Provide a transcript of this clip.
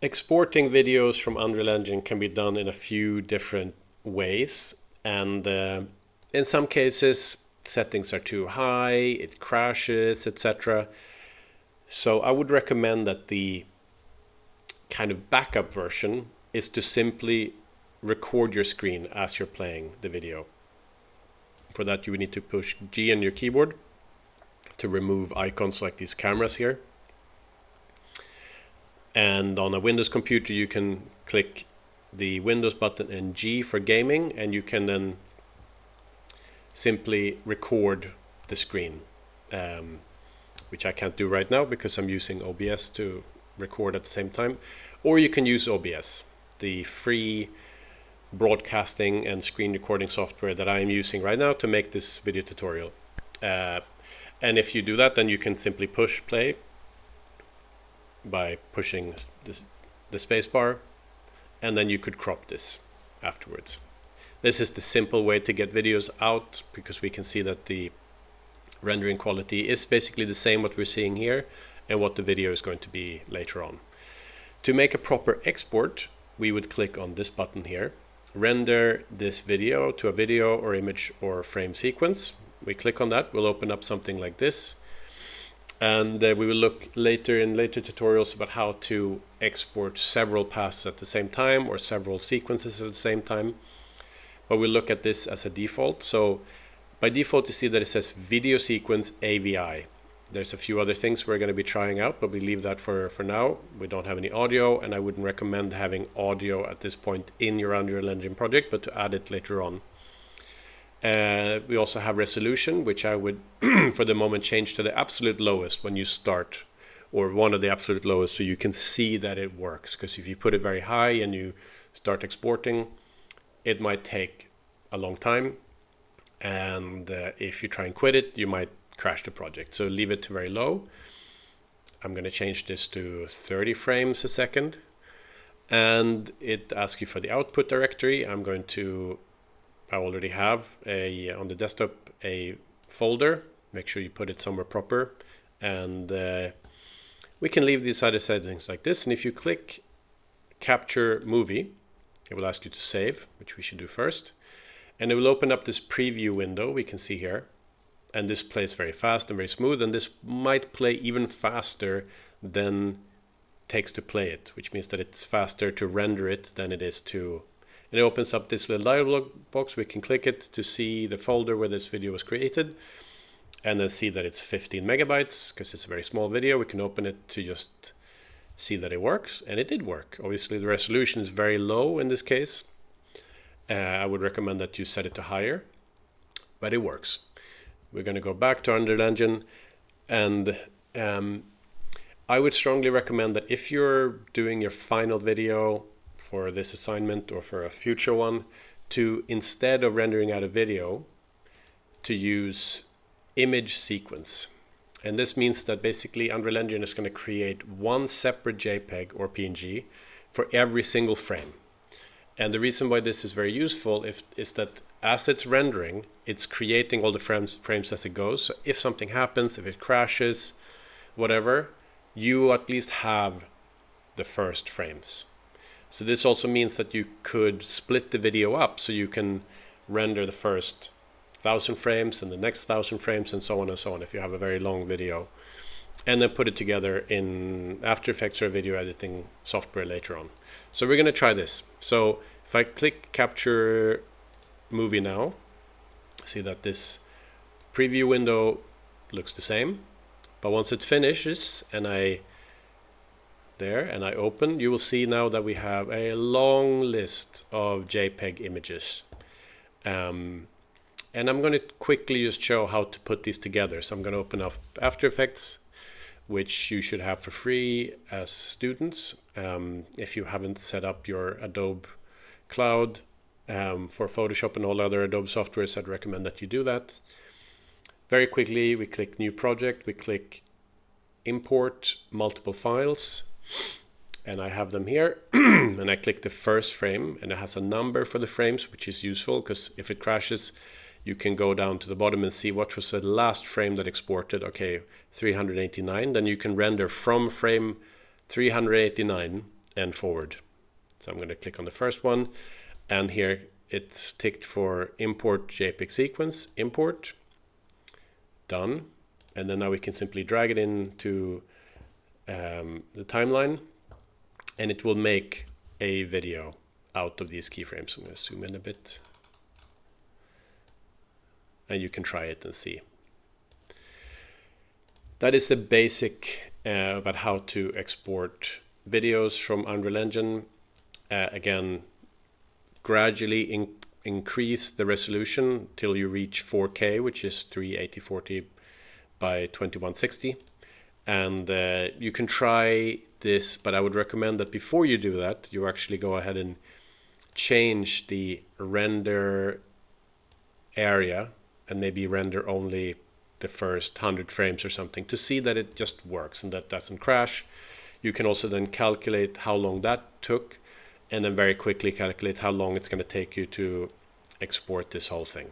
Exporting videos from Unreal Engine can be done in a few different ways, and in some cases settings are too high, it crashes, etc. So I would recommend that the kind of backup version is to simply record your screen as you're playing the video. For that you would need to push G on your keyboard to remove icons like these cameras here. And on a Windows computer you can click the Windows button and G for gaming, and you can then simply record the screen, which I can't do right now because I'm using OBS to record at the same time. Or you can use OBS, the free broadcasting and screen recording software that I am using right now to make this video tutorial. And if you do that, then you can simply push play by pushing the space bar, and then you could crop this afterwards. This is the simple way to get videos out, because we can see that the rendering quality is basically the same what we're seeing here and what the video is going to be later on. To make a proper export, we would click on this button here, render this video to a video or image or frame sequence. We click on that, we'll open up something like this, and we will look later in later tutorials about how to export several paths at the same time or several sequences at the same time. But we'll look at this as a default. So by default you see that it says video sequence AVI. There's a few other things we're going to be trying out, but we leave that for now. We don't have any audio, and I wouldn't recommend having audio at this point in your Unreal Engine project, but to add it later on. We also have resolution, which I would for the moment change to the absolute lowest when you start, or one of the absolute lowest, so you can see that it works. Because if you put it very high and you start exporting, it might take a long time, and if you try and quit it, you might crash the project. So leave it to very low. I'm going to change this to 30 frames a second, and it asks you for the output directory. I already have on the desktop a folder. Make sure you put it somewhere proper, and we can leave these other settings like this. And if you click capture movie, it will ask you to save, which we should do first, and it will open up this preview window we can see here, and this plays very fast and very smooth, and this might play even faster than takes to play it, which means that it's faster to render it than it is to. And it opens up this little dialog box. We can click it to see the folder where this video was created, and then see that it's 15 megabytes because it's a very small video. We can open it to just see that it works, and it did work. Obviously the resolution is very low in this case. I would recommend that you set it to higher, but it works. We're going to go back to Unreal Engine, and I would strongly recommend that if you're doing your final video for this assignment or for a future one, to instead of rendering out a video, to use image sequence. And this means that basically Unreal Engine is going to create one separate JPEG or PNG for every single frame. And the reason why this is very useful is that as it's rendering, it's creating all the frames as it goes. So if something happens, if it crashes, whatever, you at least have the first frames. So this also means that you could split the video up, so you can render the first 1,000 frames and the next 1,000 frames and so on and so on if you have a very long video, and then put it together in After Effects or video editing software later on. So we're going to try this. So if I click capture movie now, see that this preview window looks the same, but once it finishes and I open, you will see now that we have a long list of JPEG images. And I'm going to quickly just show how to put these together. So I'm going to open up After Effects, which you should have for free as students. If you haven't set up your Adobe Cloud for Photoshop and all other Adobe softwares, I'd recommend that you do that. Very quickly, we click New Project, we click Import Multiple Files, and I have them here. And I click the first frame, and it has a number for the frames, which is useful because if it crashes, you can go down to the bottom and see what was the last frame that exported. Okay, 389. Then you can render from frame 389 and forward. So I'm going to click on the first one, and here it's ticked for import JPEG sequence, import, done. And then now we can simply drag it into the timeline, and it will make a video out of these keyframes. I'm going to zoom in a bit, and you can try it and see. That is the basic about how to export videos from Unreal Engine. Again, gradually increase the resolution till you reach 4K, which is 380/40 by 2160. And you can try this, but I would recommend that before you do that, you actually go ahead and change the render area and maybe render only the first 100 frames or something to see that it just works and that doesn't crash. You can also then calculate how long that took, and then very quickly calculate how long it's going to take you to export this whole thing.